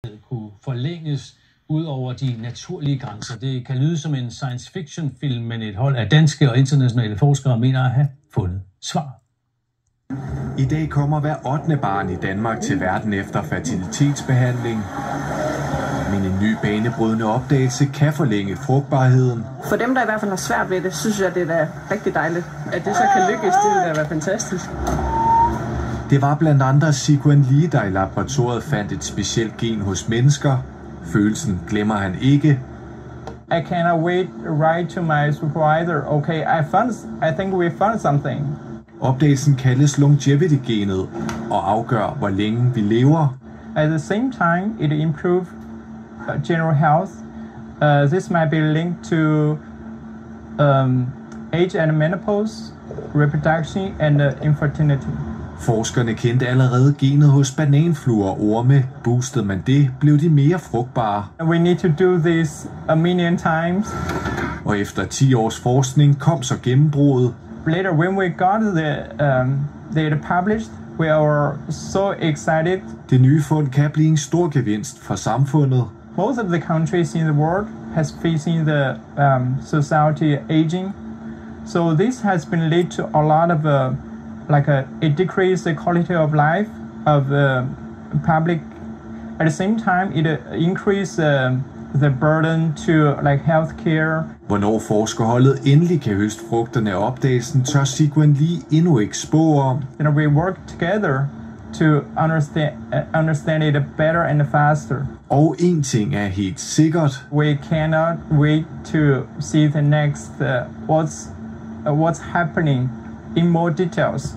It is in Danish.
kunne forlænges ud over de naturlige grænser. Det kan lyde som en science fiction film, men et hold af danske og internationale forskere mener at have fundet svar. I dag kommer hver 8. barn i Danmark til verden efter fertilitetsbehandling. Men en ny banebrydende opdagelse kan forlænge frugtbarheden. For dem, der i hvert fald har svært ved det, synes jeg, det er da rigtig dejligt. At det så kan lykkes, det vil da være fantastisk. Det var blandt andet Siquan Lee, der i laboratoriet fandt et specielt gen hos mennesker. Følelsen glemmer han ikke. I cannot wait right to my supervisor. Okay, I think we found something. Opdagelsen kaldes longevity-genet og afgør, hvor længe vi lever. At the same time, it improves general health. This might be linked to age and menopause, reproduction and infertility. Forskerne kendte allerede genet hos bananfluer og orme. Boostede man det, blev de mere frugtbare. We need to do this a million times. Og efter 10 års forskning kom så gennembruddet. Later, when we got the data published, we were so excited. Det nye fund kan blive en stor gevinst for samfundet. Most of the countries in the world has facing the society aging, so this has been led to a lot of it decreases the quality of life of public. At the same time, it increases the burden to healthcare. Hvornår forskerholdet endelig kan høste frugterne af opdagelsen, tør Siquan Lee endnu ikke spå om. We work together to understand it better and faster. Og en ting er helt sikkert. We cannot wait to see the next what's happening in more details.